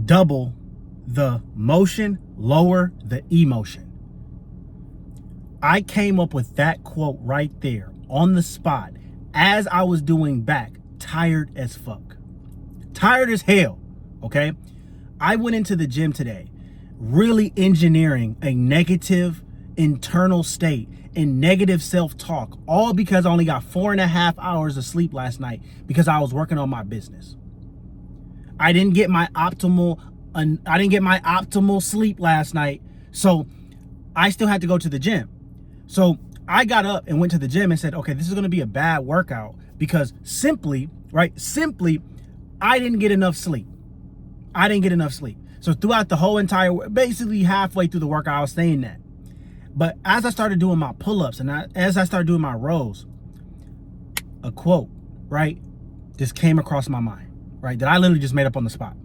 double the motion, lower the emotion. I came up with that quote right there on the spot as I was doing back, tired as fuck. Tired as hell, okay? I went into the gym today really engineering a negative internal state and negative self-talk, all because I only got 4.5 hours of sleep last night because I was working on my business. I didn't get my optimal sleep last night, so I still had to go to the gym. So I got up and went to the gym and said, okay, this is going to be a bad workout because simply, I didn't get enough sleep. So throughout the whole entire, basically halfway through the workout, I was saying that. But as I started doing my pull-ups and as I started doing my rows, a quote, right, just came across my mind, right, that I literally just made up on the spot.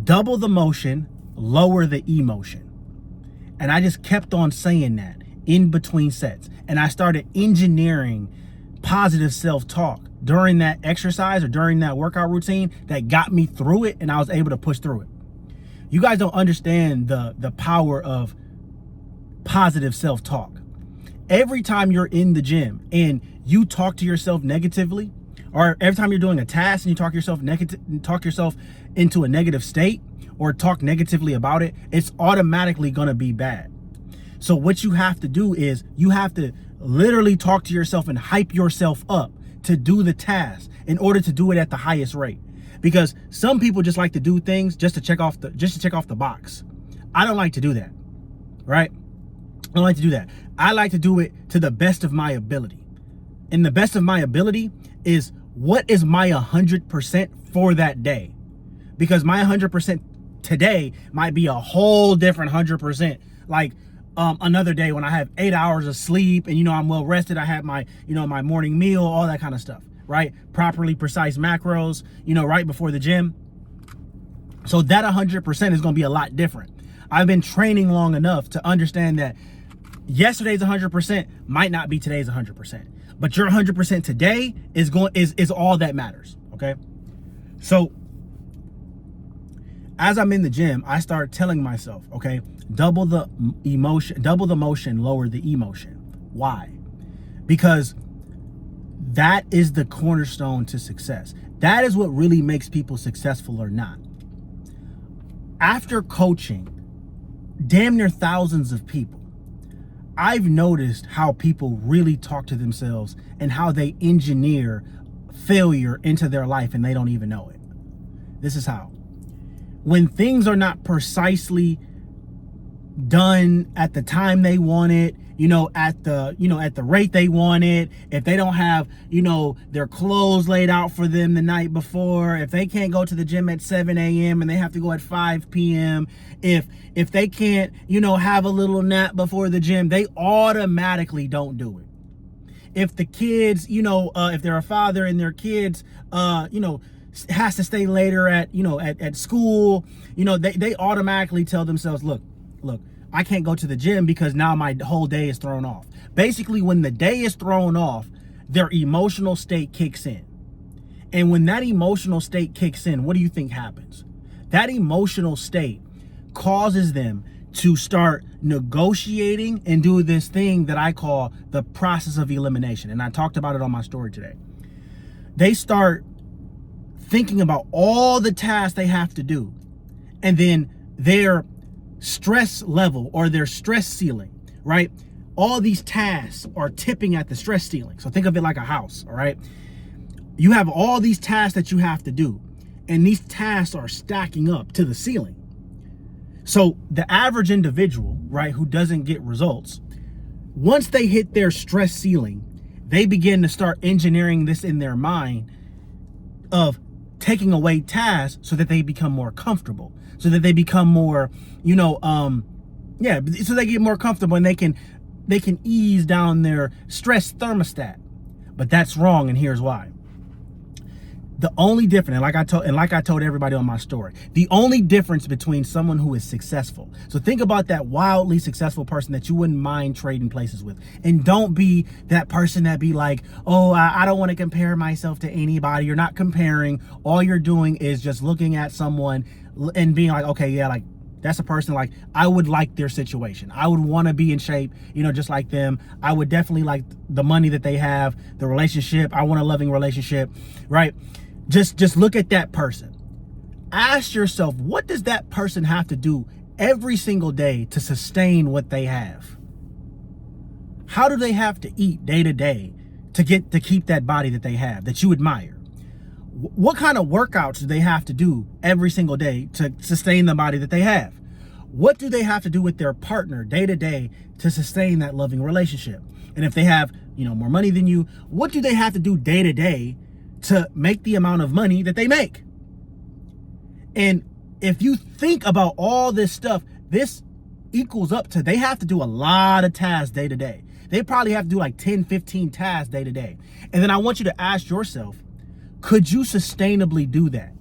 Double the motion, lower the emotion. And I just kept on saying that in between sets. And I started engineering positive self-talk during that exercise or during that workout routine that got me through it, and I was able to push through it. You guys don't understand the power of positive self-talk. Every time you're in the gym and you talk to yourself negatively, or every time you're doing a task and you talk yourself into a negative state or talk negatively about it, it's automatically going to be bad. So what you have to do is you have to literally talk to yourself and hype yourself up to do the task in order to do it at the highest rate. Because some people just like to do things just to check off the box. I don't like to do that, right? I don't like to do that. I like to do it to the best of my ability. And the best of my ability is what is my 100% for that day. Because my 100% today might be a whole different 100%. Like another day when I have 8 hours of sleep and, I'm well rested. I have my, my morning meal, all that kind of stuff, right? Properly precise macros, right before the gym. So that 100% is going to be a lot different. I've been training long enough to understand that yesterday's 100% might not be today's 100%, but your 100% today is all that matters. Okay. So as I'm in the gym, I start telling myself, okay, double the motion, lower the emotion. Why? Because that is the cornerstone to success. That is what really makes people successful or not. After coaching damn near thousands of people, I've noticed how people really talk to themselves and how they engineer failure into their life and they don't even know it. This is how. When things are not precisely done at the time they want it, at the rate they want it, if they don't have, their clothes laid out for them the night before, if they can't go to the gym at 7 a.m. and they have to go at 5 p.m., if they can't, have a little nap before the gym, they automatically don't do it. If the kids, if they're a father and their kids, has to stay later at school, they automatically tell themselves, look, I can't go to the gym because now my whole day is thrown off. Basically, when the day is thrown off, their emotional state kicks in. And when that emotional state kicks in, what do you think happens? That emotional state causes them to start negotiating and do this thing that I call the process of elimination. And I talked about it on my story today. They start thinking about all the tasks they have to do, and then their stress level or their stress ceiling, right? All these tasks are tipping at the stress ceiling. So think of it like a house, all right? You have all these tasks that you have to do, and these tasks are stacking up to the ceiling. So the average individual, right, who doesn't get results, once they hit their stress ceiling, they begin to start engineering this in their mind of taking away tasks so that they become more comfortable, so that they become more, so they get more comfortable and they can ease down their stress thermostat. But that's wrong, and here's why. The only difference, and like I told everybody on my story, the only difference between someone who is successful. So think about that wildly successful person that you wouldn't mind trading places with. And don't be that person that be like, oh, I don't want to compare myself to anybody. You're not comparing. All you're doing is just looking at someone and being like, okay, yeah, like that's a person, like I would like their situation. I would want to be in shape, just like them. I would definitely like the money that they have, the relationship. I want a loving relationship, right? Just look at that person. Ask yourself, what does that person have to do every single day to sustain what they have? How do they have to eat day to day to keep that body that they have, that you admire? What kind of workouts do they have to do every single day to sustain the body that they have? What do they have to do with their partner day to day to sustain that loving relationship? And if they have, more money than you, what do they have to do day to day to make the amount of money that they make? And if you think about all this stuff, this equals up to, they have to do a lot of tasks day to day. They probably have to do like 10, 15 tasks day to day. And then I want you to ask yourself, could you sustainably do that?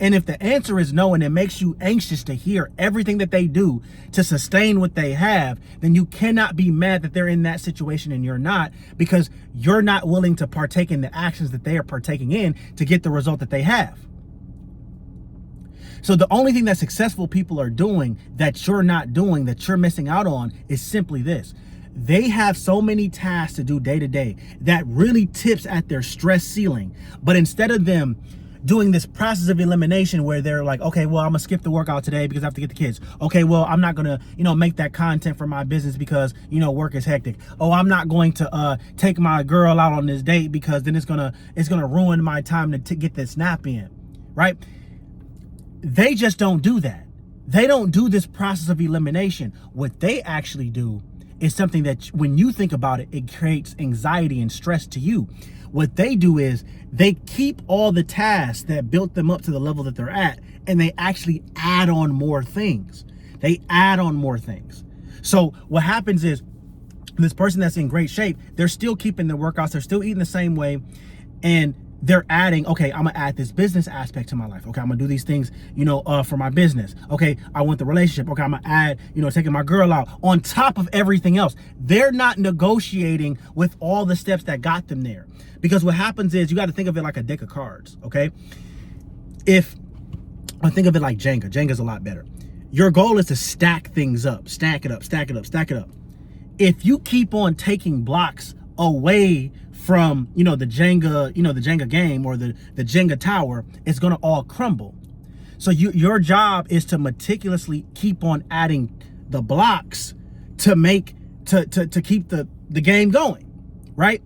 And if the answer is no, and it makes you anxious to hear everything that they do to sustain what they have, then you cannot be mad that they're in that situation and you're not, because you're not willing to partake in the actions that they are partaking in to get the result that they have. So the only thing that successful people are doing that you're not doing, that you're missing out on, is simply this. They have so many tasks to do day to day that really tips at their stress ceiling. But instead of them doing this process of elimination where they're like, okay, well, I'm gonna skip the workout today because I have to get the kids. Okay, well, I'm not gonna, make that content for my business because, work is hectic. Oh, I'm not going to take my girl out on this date because then it's gonna ruin my time to get this nap in, right? They just don't do that. They don't do this process of elimination. What they actually do is something that when you think about it, it creates anxiety and stress to you. What they do is they keep all the tasks that built them up to the level that they're at, and they actually add on more things. They add on more things. So what happens is this person that's in great shape, they're still keeping their workouts, they're still eating the same way, and they're adding, okay, I'm gonna add this business aspect to my life. Okay, I'm gonna do these things, for my business. Okay, I want the relationship. Okay, I'm gonna add, taking my girl out on top of everything else. They're not negotiating with all the steps that got them there. Because what happens is, you got to think of it like a deck of cards, okay? If I think of it like Jenga, Jenga's a lot better. Your goal is to stack things up, stack it up, stack it up, stack it up. If you keep on taking blocks away from, the Jenga game or the Jenga tower, it's going to all crumble. So your job is to meticulously keep on adding the blocks to keep the game going, right?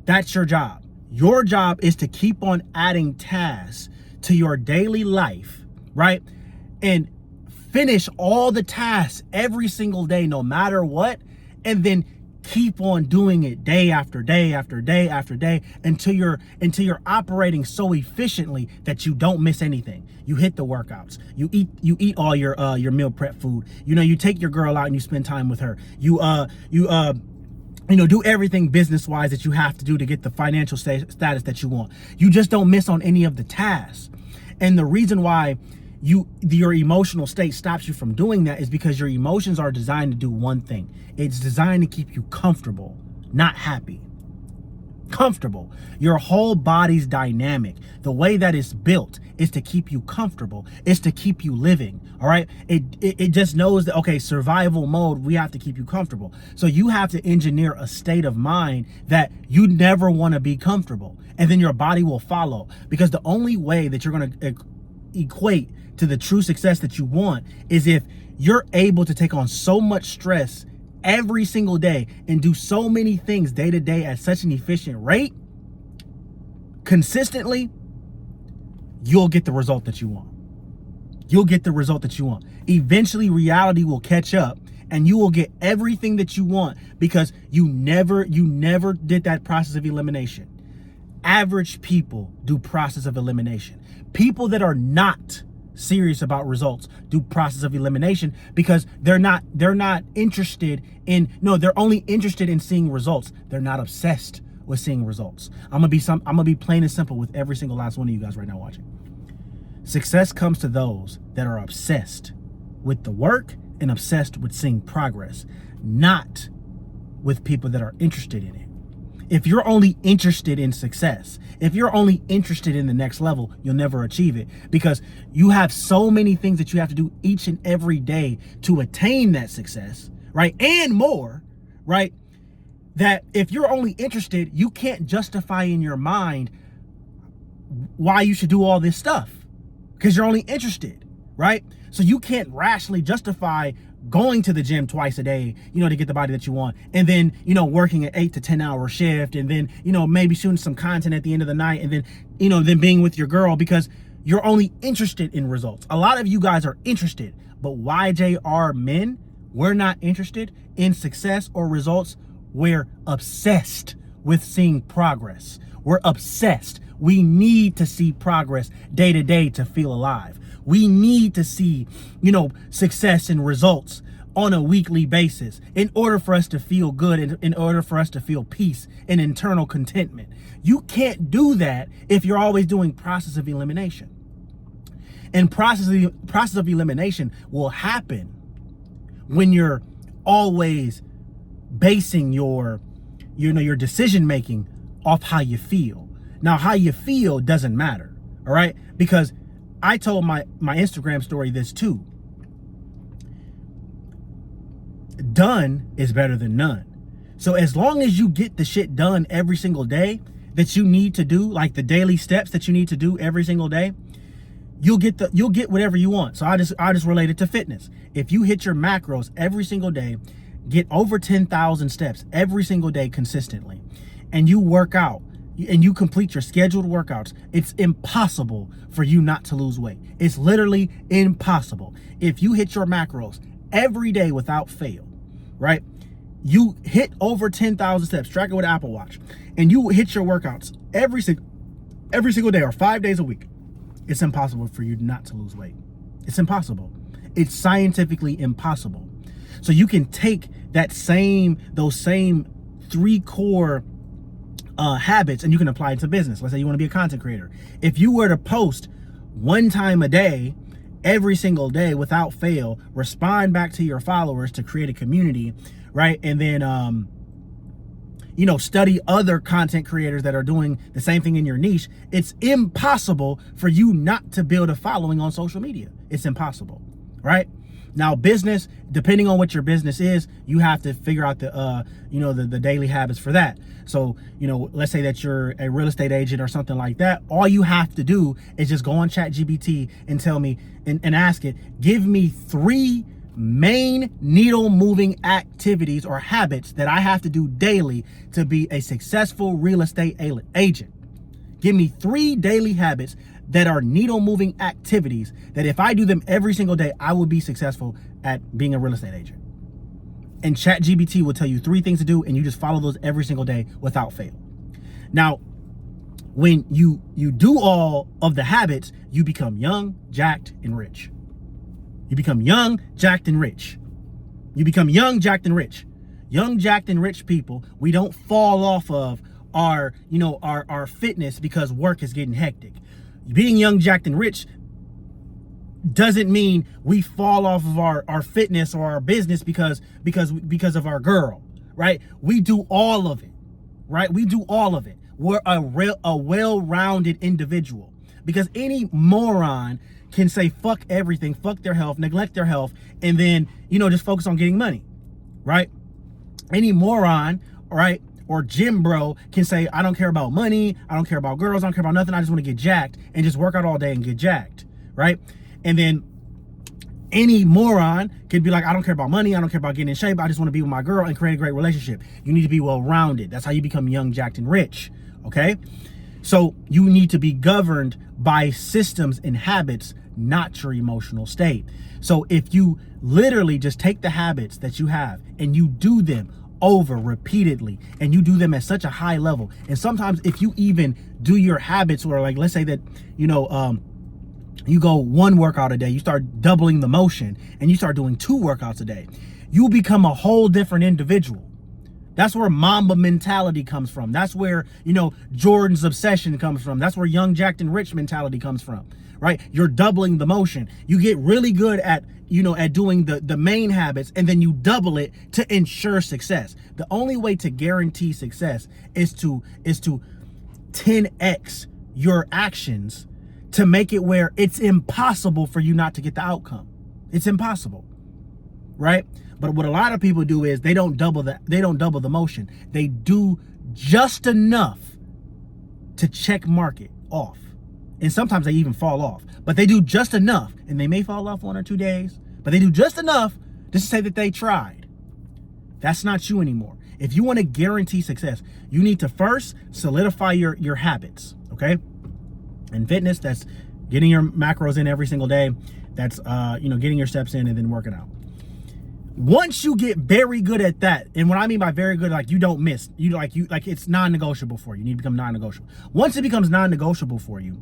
That's your job. Your job is to keep on adding tasks to your daily life, right? And finish all the tasks every single day, no matter what, and then keep on doing it day after day after day after day until you're operating so efficiently that you don't miss anything. You hit the workouts. You eat all your meal prep food. You take your girl out and you spend time with her. You do everything business-wise that you have to do to get the financial status that you want. You just don't miss on any of the tasks. And the reason why your emotional state stops you from doing that is because your emotions are designed to do one thing. It's designed to keep you comfortable, not happy. Comfortable. Your whole body's dynamic. The way that it's built is to keep you comfortable. It's to keep you living. All right. It just knows that, okay, survival mode, we have to keep you comfortable. So you have to engineer a state of mind that you never want to be comfortable. And then your body will follow, because the only way that you're going to equate to the true success that you want is if you're able to take on so much stress every single day and do so many things day to day at such an efficient rate, consistently, you'll get the result that you want. You'll get the result that you want. Eventually, reality will catch up and you will get everything that you want because you never did that process of elimination. Average people do process of elimination. People that are not serious about results do process of elimination because they're not interested in, they're only interested in seeing results. They're not obsessed with seeing results. I'm gonna be plain and simple with every single last one of you guys right now watching. Success comes to those that are obsessed with the work and obsessed with seeing progress, not with people that are interested in it. If you're only interested in success, if you're only interested in the next level, you'll never achieve it, because you have so many things that you have to do each and every day to attain that success, right? And more, right? That if you're only interested, you can't justify in your mind why you should do all this stuff, because you're only interested, right? So you can't rationally justify going to the gym twice a day, to get the body that you want, and then, working an 8 to 10 hour shift, and then, maybe shooting some content at the end of the night, and then, then being with your girl, because you're only interested in results. A lot of you guys are interested, but YJR men, we're not interested in success or results. We're obsessed with seeing progress. We're obsessed. We need to see progress day to day to feel alive. We need to see, success and results on a weekly basis in order for us to feel good and in order for us to feel peace and internal contentment. You can't do that if you're always doing process of elimination. And process of elimination will happen when you're always basing your decision making off how you feel. Now, how you feel doesn't matter, all right? Because I told my Instagram story this too. Done is better than none. So as long as you get the shit done every single day that you need to do, like the daily steps that you need to do every single day, you'll get whatever you want. So I just relate it to fitness. If you hit your macros every single day, get over 10,000 steps every single day consistently, and you work out, and you complete your scheduled workouts, it's impossible for you not to lose weight. It's literally impossible. If you hit your macros every day without fail, right? You hit over 10,000 steps, track it with an Apple Watch, and you hit your workouts every single day or 5 days a week, it's impossible for you not to lose weight. It's impossible. It's scientifically impossible. So you can take those same 3 core habits, and you can apply it to business. Let's say you want to be a content creator. If you were to post 1 time a day, every single day without fail, respond back to your followers to create a community, right? And then, study other content creators that are doing the same thing in your niche, it's impossible for you not to build a following on social media. It's impossible, right? Now, business, depending on what your business is, you have to figure out the daily habits for that. So, let's say that you're a real estate agent or something like that. All you have to do is just go on ChatGPT and tell me and ask it, give me 3 main needle moving activities or habits that I have to do daily to be a successful real estate agent. Give me 3 daily habits that are needle moving activities that if I do them every single day, I will be successful at being a real estate agent. And ChatGPT will tell you 3 things to do, and you just follow those every single day without fail. Now, when you do all of the habits, you become young, jacked, and rich. You become young, jacked, and rich. You become young, jacked, and rich. Young, jacked, and rich people, we don't fall off of our fitness because work is getting hectic. Being young, jacked, and rich doesn't mean we fall off of our fitness or our business because of our girl, right? We do all of it, right? We do all of it. We're a well-rounded individual, because any moron can say fuck everything, fuck their health, neglect their health, and then just focus on getting money, right? Any moron, right, or gym bro can say, I don't care about money, I don't care about girls, I don't care about nothing, I just want to get jacked and just work out all day and get jacked, right? And then any moron could be like, I don't care about money, I don't care about getting in shape, I just want to be with my girl and create a great relationship. You need to be well-rounded. That's how you become young, jacked, and rich, okay? So you need to be governed by systems and habits, not your emotional state. So if you literally just take the habits that you have and you do them over repeatedly, and you do them at such a high level, and sometimes if you even do your habits, or like, let's say that you go 1 workout a day, you start doubling the motion, and you start doing 2 workouts a day, you become a whole different individual, That's where Mamba mentality comes from. That's where, Jordan's obsession comes from. That's where Young, Jacked, and Rich mentality comes from, right? You're doubling the motion. You get really good at, at doing the main habits, and then you double it to ensure success. The only way to guarantee success is to 10x your actions to make it where it's impossible for you not to get the outcome. It's impossible, right? But what a lot of people do is they don't double the motion. They do just enough to check mark it off. And sometimes they even fall off. But they do just enough, and they may fall off 1 or 2 days, but they do just enough to say that they tried. That's not you anymore. If you want to guarantee success, you need to first solidify your habits, okay? In fitness, that's getting your macros in every single day. That's getting your steps in and then working out. Once you get very good at that, and what I mean by very good, like you don't miss, it's non-negotiable for you. You need to become non-negotiable. Once it becomes non-negotiable for you,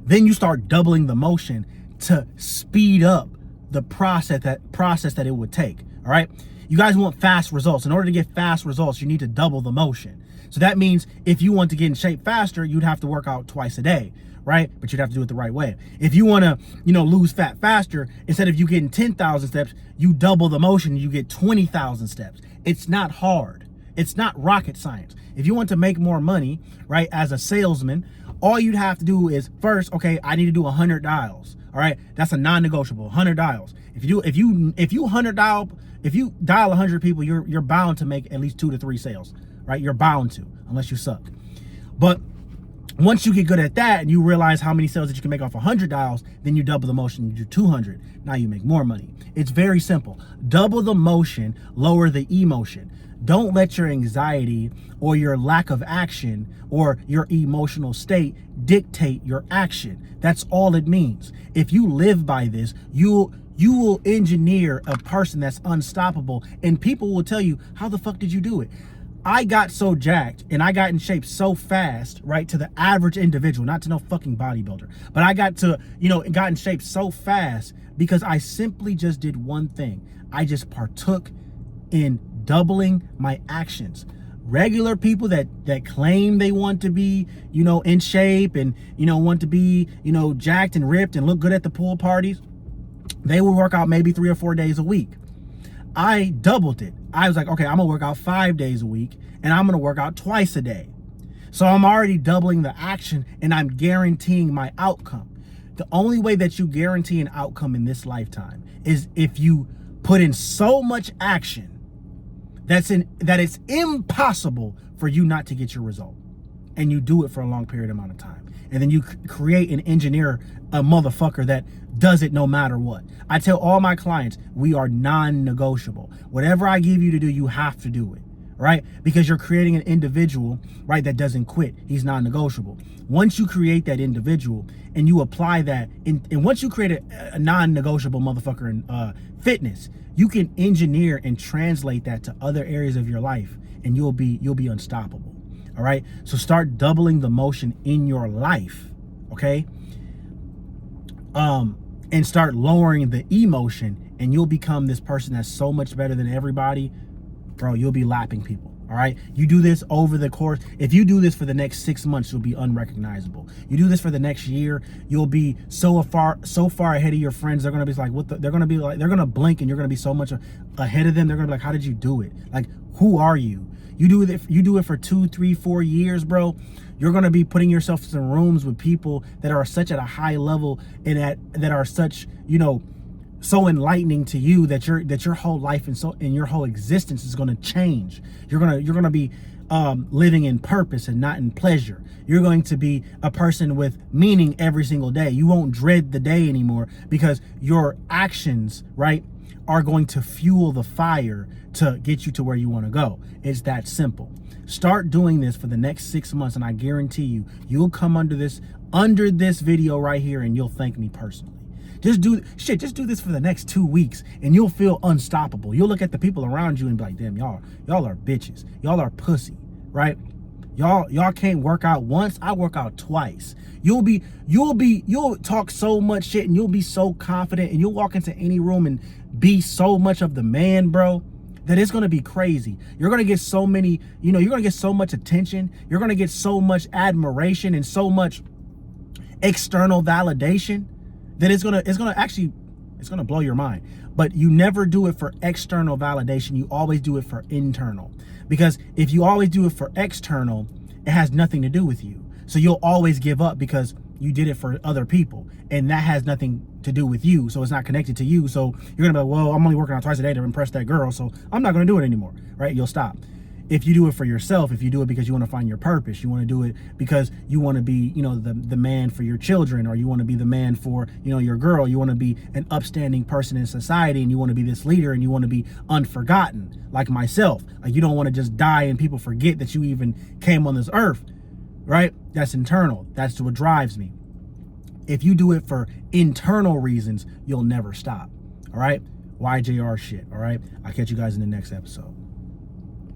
then you start doubling the motion to speed up the process that it would take. All right. You guys want fast results. In order to get fast results, you need to double the motion. So that means if you want to get in shape faster, you'd have to work out twice a day, right? But you'd have to do it the right way. If you want to, lose fat faster, instead of you getting 10,000 steps, you double the motion, you get 20,000 steps. It's not hard. It's not rocket science. If you want to make more money, right, as a salesman, all you'd have to do is first, okay, I need to do 100 dials. All right, that's a non-negotiable. 100 dials. If you dial 100 people, you're bound to make at least 2 to 3 sales, right? You're bound to, unless you suck. But once you get good at that and you realize how many sales that you can make off 100 dials, then you double the motion, you do 200. Now you make more money. It's very simple. Double the motion, lower the emotion. Don't let your anxiety or your lack of action or your emotional state dictate your action. That's all it means. If you live by this, you will engineer a person that's unstoppable, and people will tell you, how the fuck did you do it? I got so jacked and I got in shape so fast, right, to the average individual, not to no fucking bodybuilder, but I got in shape so fast because I simply just did one thing. I just partook in doubling my actions. Regular people that claim they want to be, in shape and, want to be, jacked and ripped and look good at the pool parties, they will work out maybe 3 or 4 days a week. I doubled it. I was like, okay, I'm gonna work out 5 days a week and I'm gonna work out twice a day. So I'm already doubling the action and I'm guaranteeing my outcome. The only way that you guarantee an outcome in this lifetime is if you put in so much action that it's impossible for you not to get your result. And you do it for a long period amount of time. And then you create and engineer a motherfucker that does it no matter what. I tell all my clients, we are non-negotiable. Whatever I give you to do, you have to do it, right? Because you're creating an individual, right, that doesn't quit. He's non-negotiable. Once you create that individual and you apply that, and once you create a non-negotiable motherfucker in fitness, you can engineer and translate that to other areas of your life, and you'll be unstoppable. All right. So start doubling the motion in your life. Okay. And start lowering the emotion, and you'll become this person that's so much better than everybody. Bro, you'll be lapping people. All right. You do this over the course. If you do this for the next 6 months, you'll be unrecognizable. You do this for the next year, you'll be so far ahead of your friends. They're going to be like, they're going to blink and you're going to be so much ahead of them. They're going to be like, how did you do it? Like, who are you? You do it for 2, 3, 4 years, bro. You're going to be putting yourself in rooms with people that are such at a high level and that are such, so enlightening to you that your whole life and your whole existence is going to change. You're going to be living in purpose and not in pleasure. You're going to be a person with meaning every single day. You won't dread the day anymore because your actions, right, are going to fuel the fire to get you to where you want to go. It's that simple. Start doing this for the next 6 months, and I guarantee you'll come under this video right here and you'll thank me personally. Just do this for the next 2 weeks and you'll feel unstoppable. You'll look at the people around you and be like, damn, y'all are bitches. Y'all are pussy, right? Y'all can't work out once. I work out twice. You'll talk so much shit and you'll be so confident and you'll walk into any room and be so much of the man, bro. that it's going to be crazy. You're going to get so many, you're going to get so much attention. You're going to get so much admiration and so much external validation that it's going to blow your mind. But you never do it for external validation. You always do it for internal. Because if you always do it for external, it has nothing to do with you. So you'll always give up because you did it for other people, and that has nothing to do with you. So it's not connected to you. So you're gonna be like, well, I'm only working out twice a day to impress that girl, so I'm not gonna do it anymore, right? You'll stop. If you do it for yourself, if you do it because you want to find your purpose, you want to do it because you want to be, the man for your children, or you want to be the man for, your girl, you want to be an upstanding person in society, and you want to be this leader, and you want to be unforgotten, like myself. Like, you don't want to just die and people forget that you even came on this earth, right? That's internal. That's what drives me. If you do it for internal reasons, you'll never stop. All right? YJR shit. All right? I'll catch you guys in the next episode.